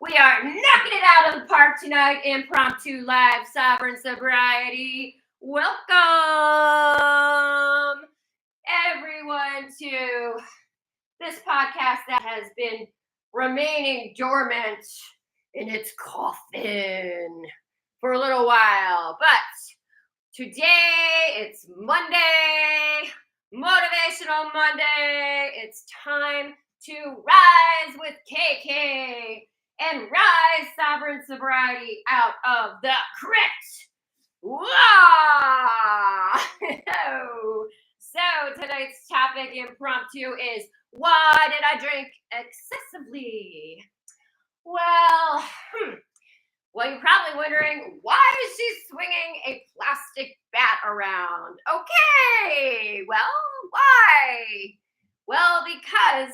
We are knocking it out of the park tonight. Impromptu live sovereign sobriety. Welcome everyone to this podcast that has been remaining dormant in its coffin for a little while. But today it's Monday, Motivational Monday. It's time to rise with KK and rise sovereign sobriety out of the crypt. Wah! So tonight's topic, impromptu, is why did I drink excessively? Well, you're probably wondering, why is she swinging a plastic bat around? Okay, well, why? Well, because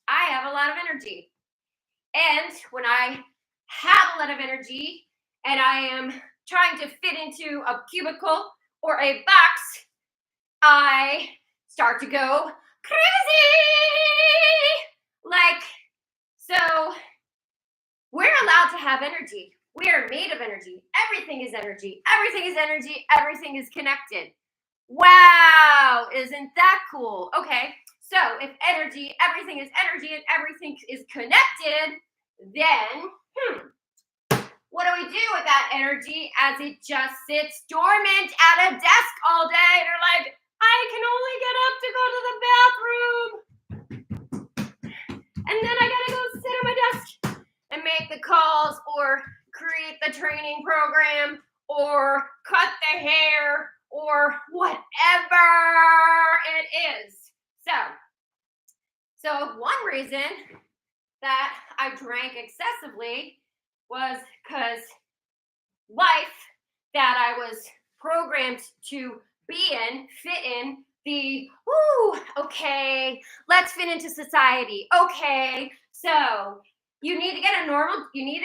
I have a lot of energy. And when I have a lot of energy and I am trying to fit into a cubicle or a box, I start to go crazy. So we're allowed to have energy. We are made of energy. Everything is energy. Everything is energy. Everything is connected. Wow, isn't that cool? Okay, so if everything is energy and everything is connected, then what do we do with that energy as it just sits dormant at a desk all day? And you're like, I can only get up to go to the bathroom. And then I gotta go sit at my desk and make the calls or create the training program or cut the hair or whatever it is. So one reason that I drank excessively was because life that I was programmed to be in, fit in, okay, let's fit into society. Okay, so you need to go to college, you need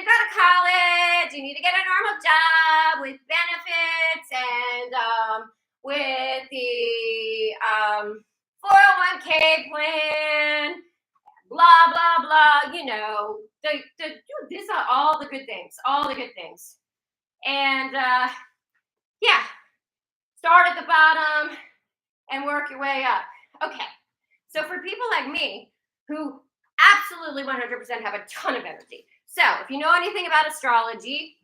to get a normal job with benefits and with the 401k plan, blah, blah, blah, these are all the good things. And start at the bottom and work your way up. Okay, so for people like me who absolutely 100% have a ton of energy. So if you know anything about astrology,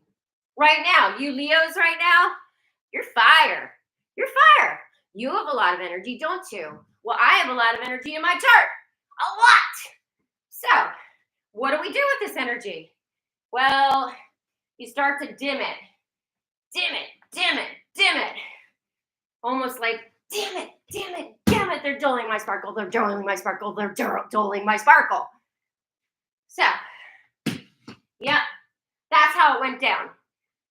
right now, you Leos right now, you're fire. You have a lot of energy, don't you? Well, I have a lot of energy in my chart. A lot. So what do we do with this energy? Well, you start to dim it. Almost like, damn it. They're doling my sparkle. So, yeah, that's how it went down.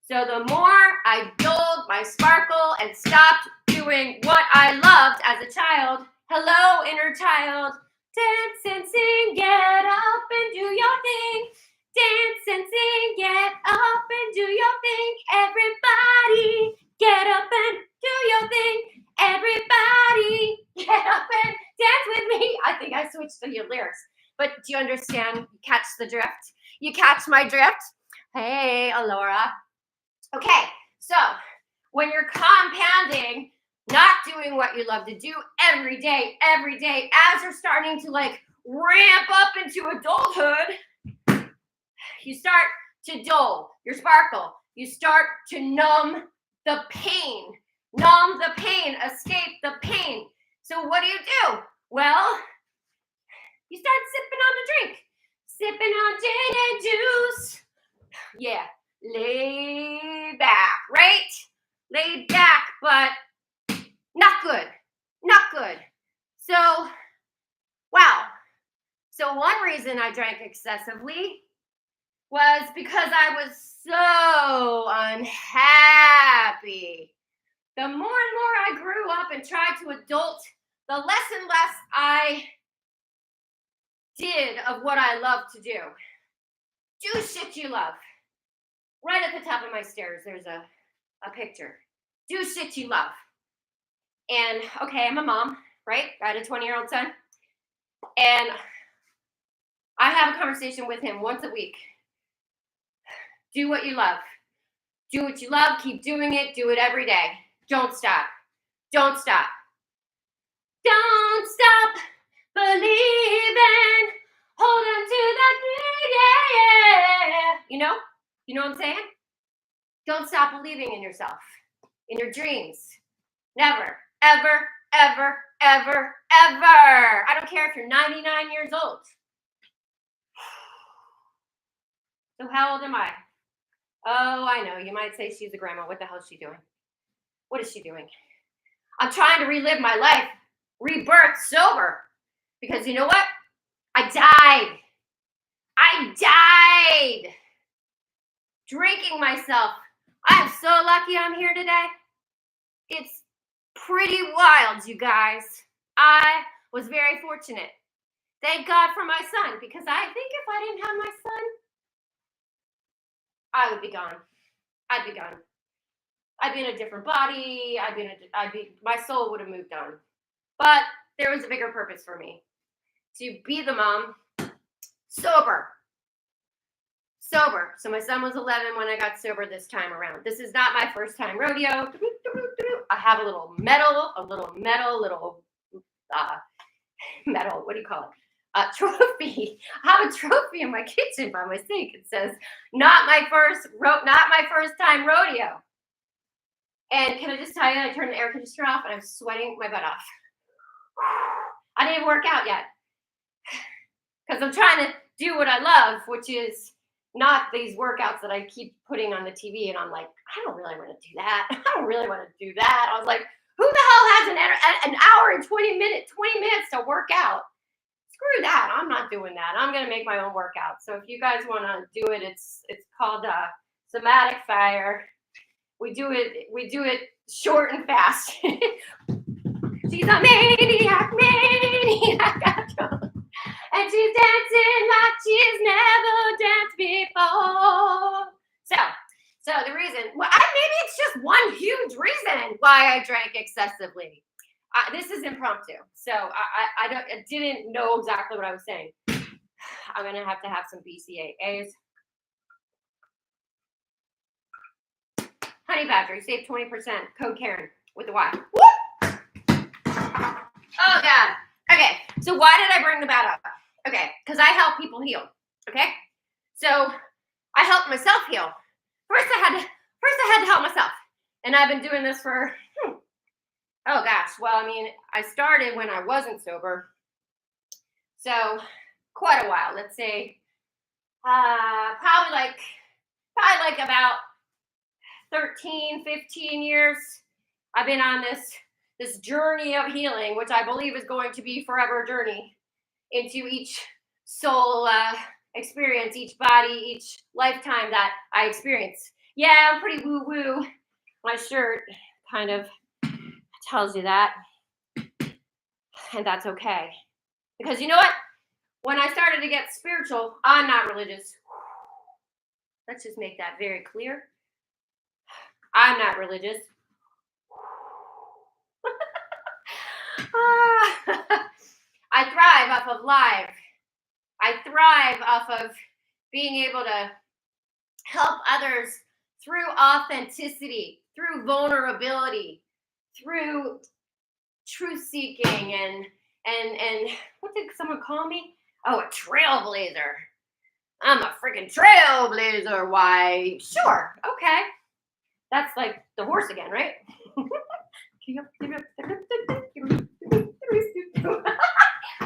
So the more I dulled my sparkle and stopped doing what I loved as a child, hello, inner child, dance and sing, get up and do your thing. Dance and sing, get up and do your thing. Everybody, get up and do your thing. Everybody, get up and dance with me. I think I switched the lyrics. But do you understand? You catch the drift? You catch my drift? Hey, Alora. Okay, so when you're compounding, not doing what you love to do every day, as you're starting to ramp up into adulthood, you start to dull your sparkle. You start to numb the pain, escape the pain. So what do? Well, you start sipping on a drink, sipping on gin and juice. Yeah, laid back, right? Laid back, but not good. So, wow. So one reason I drank excessively was because I was so unhappy. The more and more I grew up and tried to adult, the less and less I did of what I love to do. Do shit you love. Right at the top of my stairs, there's a picture. Do shit you love. And, okay, I'm a mom, right? I had a 20-year-old son. And I have a conversation with him once a week. Do what you love. Do what you love. Keep doing it. Do it every day. Don't stop. Don't stop. Don't stop believing. Hold on to that dream. Yeah. You know what I'm saying? Don't stop believing in yourself, in your dreams. Never, ever, ever, ever, ever. I don't care if you're 99 years old. So how old am I? Oh, I know. You might say she's a grandma. What the hell is she doing? What is she doing? I'm trying to relive my life, rebirth sober. Because you know what? I died drinking myself. I am so lucky I'm here today. It's pretty wild, you guys. I was very fortunate. Thank God for my son, because I think if I didn't have my son, I would be gone. I'd be gone. I'd be in a different body. My soul would have moved on. But there was a bigger purpose for me. To be the mom, sober. So my son was 11 when I got sober this time around. This is not my first time rodeo. I have a little medal, what do you call it? Trophy. I have a trophy in my kitchen by my sink. It says, not my first time rodeo. And can I just tell you, I turned the air conditioner off and I'm sweating my butt off. I didn't work out yet. Because I'm trying to do what I love, which is not these workouts that I keep putting on the TV. And I'm like, I don't really want to do that. I don't really want to do that. I was like, who the hell has an hour and 20 minutes to work out? Screw that. I'm not doing that. I'm going to make my own workout. So if you guys want to do it, it's called Somatic Fire. We do it short and fast. She's a maniac. And she's dancing like she's never danced before. So the reason, maybe it's just one huge reason why I drank excessively. This is impromptu, so I didn't know exactly what I was saying. I'm gonna have to have some BCAAs. Honey Badger, you save 20%. Code Karen with the Y. Whoop! Oh God. Okay, so why did I bring the bad up? Okay, because I help people heal. Okay, so I helped myself heal. First I had to help myself, and I've been doing this for oh gosh. Well, I mean, I started when I wasn't sober, so quite a while. Let's say probably like about 13, 15 years. I've been on this journey of healing, which I believe is going to be forever journey into each soul experience, each body, each lifetime that I experience. Yeah, I'm pretty woo-woo. My shirt kind of tells you that. And that's okay. Because you know what? When I started to get spiritual, I'm not religious. Let's just make that very clear. I'm not religious. I thrive off of live. I thrive off of being able to help others through authenticity, through vulnerability, through truth seeking, and what did someone call me? Oh, a trailblazer. I'm a freaking trailblazer. Why? Sure. Okay. That's like the horse again, right?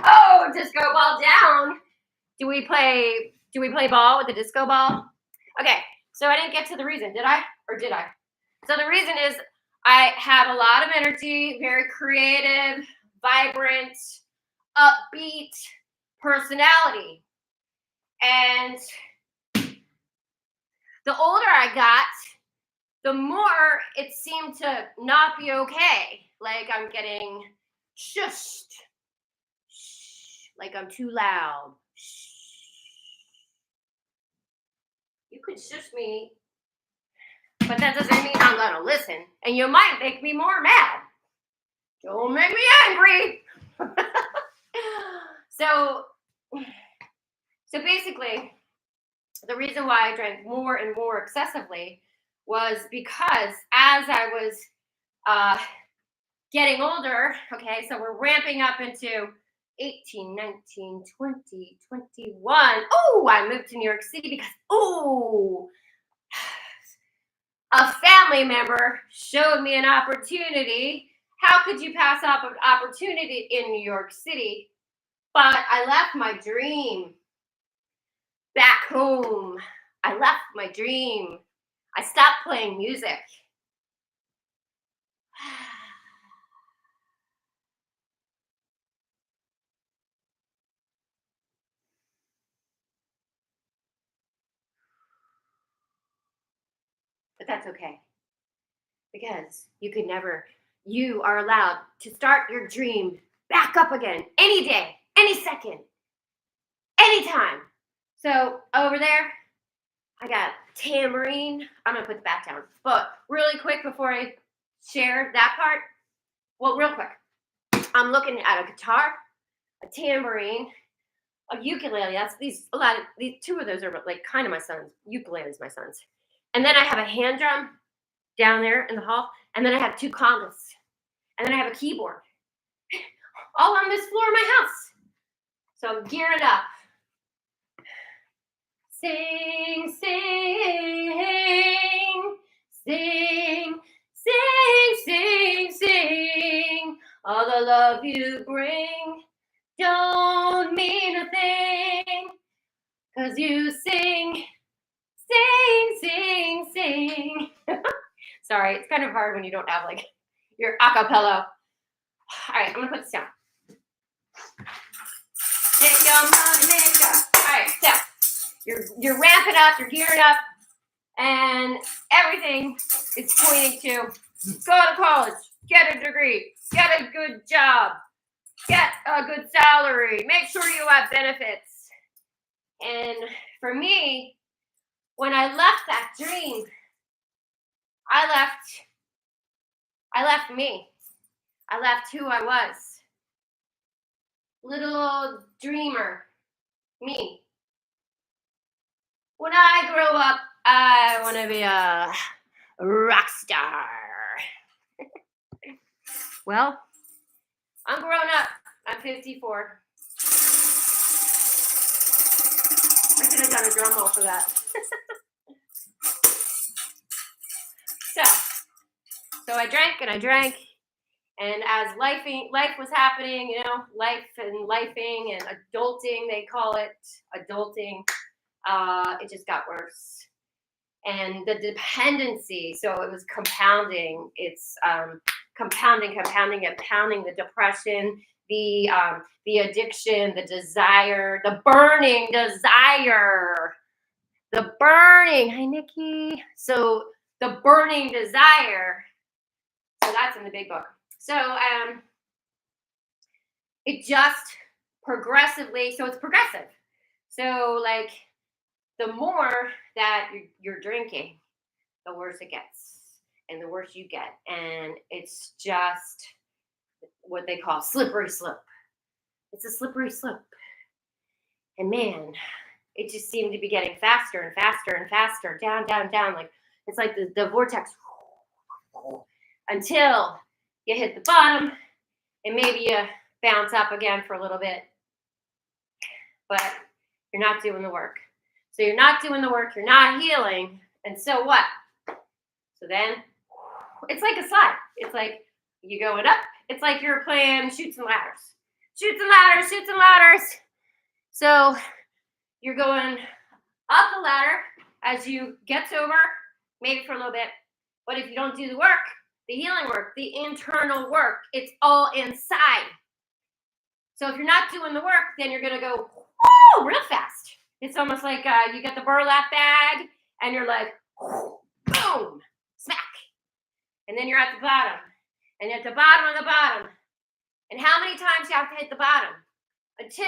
Oh, disco ball down. Do we play ball with the disco ball? Okay, so I didn't get to the reason, did I? Or did I? So the reason is I have a lot of energy, very creative, vibrant, upbeat personality. And the older I got, the more it seemed to not be okay. Like I'm getting shushed. Like I'm too loud. You could shush me, but that doesn't mean I'm gonna listen. And you might make me more mad. Don't make me angry. So basically, the reason why I drank more and more excessively was because as I was getting older, okay, so we're ramping up into 18, 19, 20, 21. Oh, I moved to New York City because, a family member showed me an opportunity. How could you pass up an opportunity in New York City? But I left my dream back home. I left my dream. I stopped playing music. But that's okay. Because you are allowed to start your dream back up again any day, any second, anytime. So over there, I got tambourine. I'm gonna put the back down. But really quick before I share that part, well, real quick, I'm looking at a guitar, a tambourine, a ukulele. That's these two of those are like kind of my sons. Ukulele's my sons. And then I have a hand drum down there in the hall, and then I have two congas, and then I have a keyboard, all on this floor of my house. So I'm gearing up. Sing, sing, sing, sing, sing, sing. All the love you bring don't mean a thing, 'cause you sing, sing, sing, sing. Sorry, it's kind of hard when you don't have like your acapella. All right, I'm gonna put this down. Get your money maker. All right, so you're ramping up, you're gearing up, and everything is pointing to go to college, get a degree, get a good job, get a good salary, make sure you have benefits. And for me, when I left that dream, I left me. I left who I was. Little old dreamer, me. When I grow up, I want to be a rock star. Well, I'm grown up. I'm 54. I should have done a drum roll for that. So I drank and I drank, and as life was happening, life and lifing and adulting, they call it adulting, it just got worse. And the dependency, so it was compounding. It's compounding, the depression, the addiction, the desire, the burning desire, hi Nikki. So the burning desire, so that's in the big book. So it just progressively, so it's progressive. So like the more that you're drinking, the worse it gets, and the worse you get. And it's just what they call slippery slope. It's a slippery slope. And man, it just seemed to be getting faster and faster and faster, down, down, down. Like it's like the vortex until you hit the bottom, and maybe you bounce up again for a little bit. But you're not doing the work. So you're not doing the work, you're not healing, and so what? So then, it's like a slide. It's like you going up. It's like you're playing Chutes and Ladders. Chutes and Ladders, Chutes and Ladders. So you're going up the ladder as you get sober, maybe for a little bit. But if you don't do the work, the healing work, the internal work, it's all inside. So if you're not doing the work, then you're going to go real fast. It's almost like you get the burlap bag and you're like, boom, smack. And then you're at the bottom. And at the bottom of the bottom. And how many times you have to hit the bottom? Until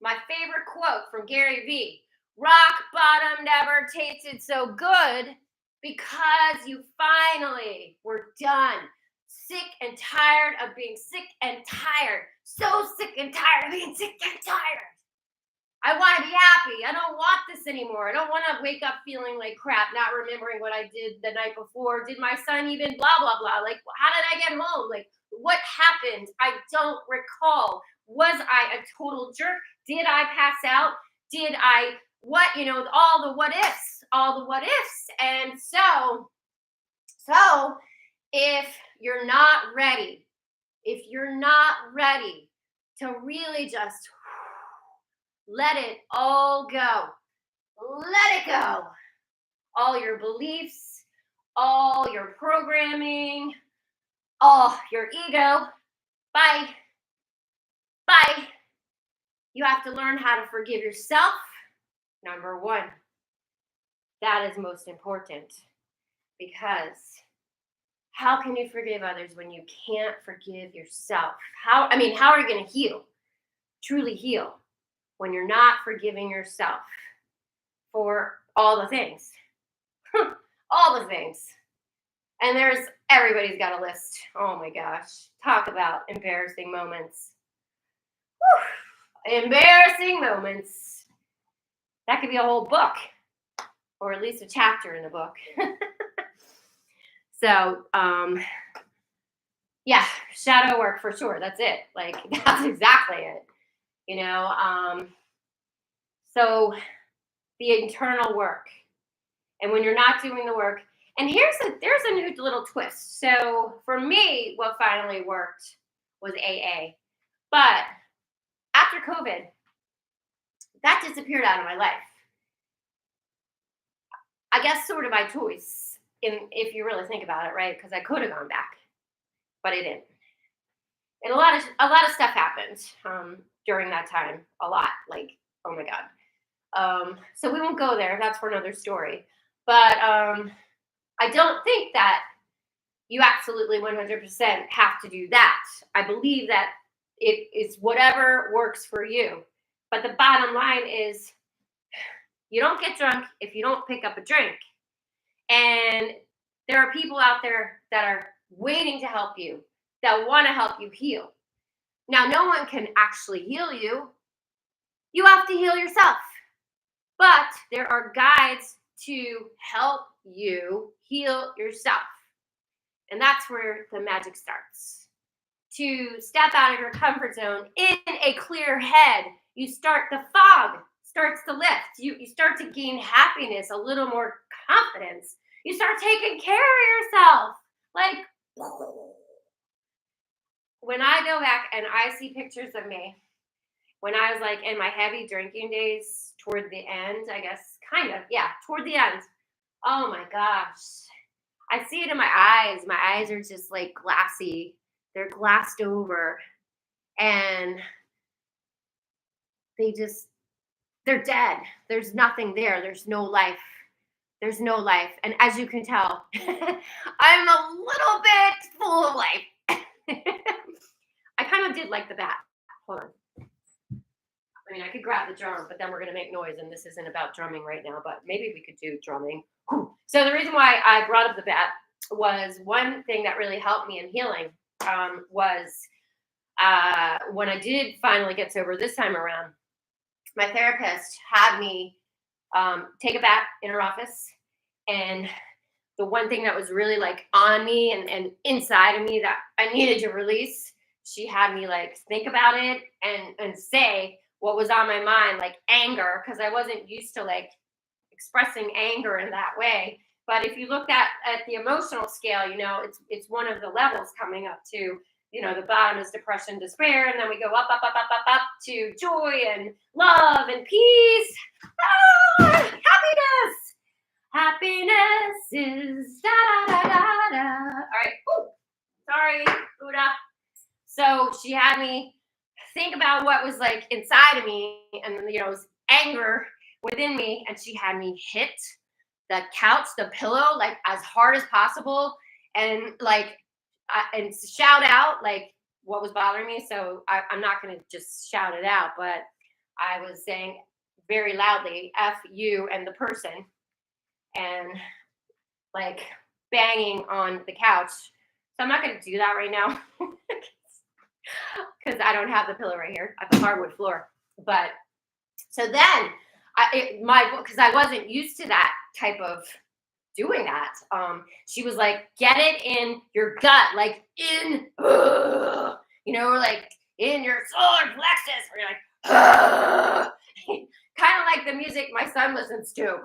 my favorite quote from Gary Vee, rock bottom never tasted so good because you finally were done. Sick and tired of being sick and tired. So sick and tired of being sick and tired. I want to be happy. I don't want this anymore. I don't want to wake up feeling like crap, not remembering what I did the night before. Did my son even blah, blah, blah? Like, how did I get home? Like, what happened? I don't recall. Was I a total jerk? Did I pass out? Did I, what, all the what ifs. And so if you're not ready to really just let it all go, let it go, all your beliefs, all your programming, all your ego, bye. You have to learn how to forgive yourself. Number one, that is most important, because how can you forgive others when you can't forgive yourself? How are you going to truly heal, when you're not forgiving yourself for all the things? All the things. And everybody's got a list. Oh my gosh. Talk about embarrassing moments. Whew. Embarrassing moments. That could be a whole book, or at least a chapter in a book. So, yeah, shadow work for sure. That's it. Like, that's exactly it. So the internal work. And when you're not doing the work, and there's a new little twist. So for me, what finally worked was AA. But after COVID, that disappeared out of my life. I guess sort of by choice, if you really think about it, right? Because I could have gone back, but I didn't. And a lot of stuff happened during that time. A lot, like, oh my God. So we won't go there. That's for another story. But I don't think that you absolutely 100% have to do that. I believe that it is whatever works for you. But the bottom line is, you don't get drunk if you don't pick up a drink. And there are people out there that are waiting to help you, that want to help you heal. Now, no one can actually heal you. You have to heal yourself. But there are guides to help you heal yourself. And that's where the magic starts. To step out of your comfort zone in a clear head, the fog starts to lift. You start to gain happiness, a little more confidence. You start taking care of yourself. Like, when I go back and I see pictures of me, when I was like in my heavy drinking days, toward the end, I guess, toward the end. Oh my gosh. I see it in my eyes. My eyes are just like glassy. They're glassed over. And they're dead. There's nothing there. There's no life. And as you can tell, I'm a little bit full of life. I kind of did like the bat. Hold on. I could grab the drum, but then we're going to make noise, and this isn't about drumming right now, but maybe we could do drumming. So the reason why I brought up the bat was one thing that really helped me in healing was when I did finally get sober this time around, my therapist had me take a bat in her office, and the one thing that was really like on me and inside of me that I needed to release, she had me like think about it and say what was on my mind, like anger, because I wasn't used to like expressing anger in that way. But if you looked at the emotional scale, it's one of the levels coming up to, the bottom is depression, despair, and then we go up to joy and love and peace. Happiness is da da da da da. All right. Ooh, sorry, Buddha. So she had me think about what was like inside of me, and it was anger within me, and she had me hit the couch, the pillow, like as hard as possible, and and shout out like what was bothering me. So I'm not going to just shout it out, but I was saying very loudly, F you and the person, and like banging on the couch. So I'm not going to do that right now because I don't have the pillow right here. I have the hardwood floor. But So then, because I wasn't used to that type of doing that. She was like, get it in your gut, like in, like in your solar plexus, where you're like, kind of like the music my son listens to.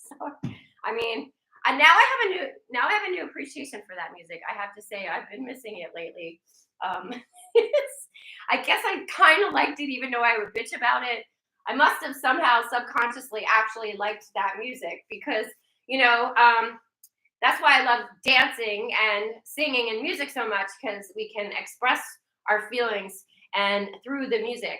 So, I mean, and now I have a new appreciation for that music. I have to say, I've been missing it lately. I guess I kind of liked it, even though I would bitch about it. I must have somehow subconsciously actually liked that music because, that's why I love dancing and singing and music so much, because we can express our feelings and through the music.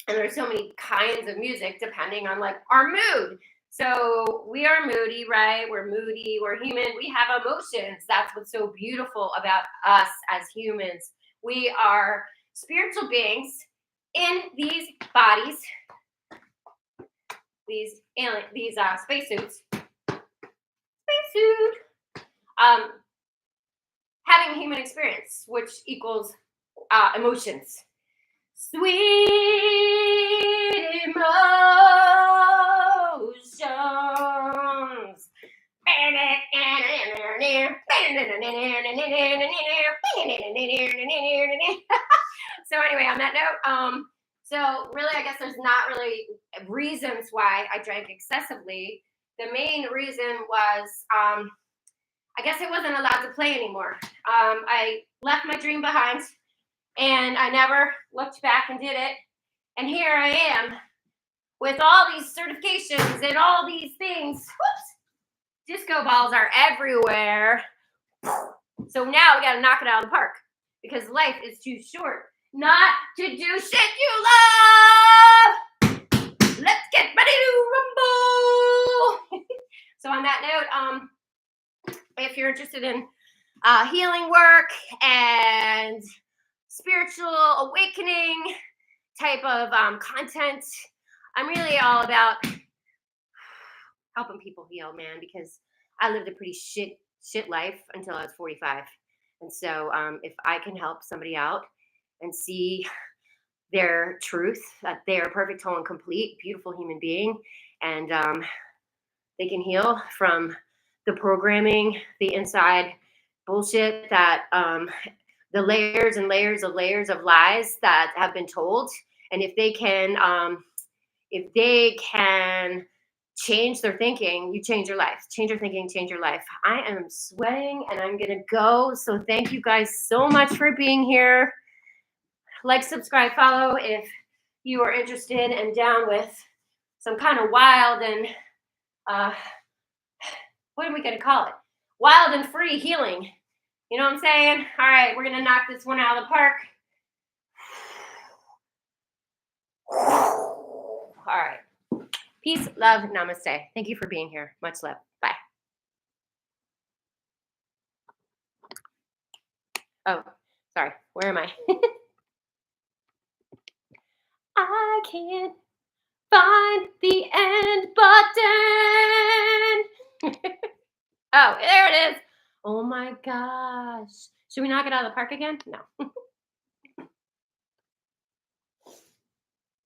And there's so many kinds of music depending on like our mood. So we are moody, right? We're moody, we're human, we have emotions. That's what's so beautiful about us as humans. We are spiritual beings in these bodies, these spacesuits, having a human experience, which equals emotions. Sweet emotions. So anyway, on that note, so really, I guess there's not really reasons why I drank excessively. The main reason was, I guess I wasn't allowed to play anymore. I left my dream behind, and I never looked back and did it. And here I am with all these certifications and all these things. Whoops! Disco balls are everywhere. So now we got to knock it out of the park, because life is too short not to do shit you love. Let's get ready to rumble. So on that note, if you're interested in healing work and spiritual awakening type of content, I'm really all about helping people heal, man, because I lived a pretty shit life until I was 45. And so if I can help somebody out and see their truth, that they are perfect, whole, and complete, beautiful human being, and they can heal from the programming, the inside bullshit, that the layers and layers of lies that have been told. And if they can change their thinking, you change your life. Change your thinking, change your life. I am sweating and I'm gonna go. So thank you guys so much for being here. Like, subscribe, follow if you are interested and down with some kind of wild and what are we gonna call it? Wild and free healing. You know what I'm saying? All right, we're gonna knock this one out of the park. All right. Peace, love, namaste. Thank you for being here. Much love. Bye. Oh, sorry. Where am I? I can't find the end button. Oh, there it is. Oh my gosh. Should we knock it out of the park again? No.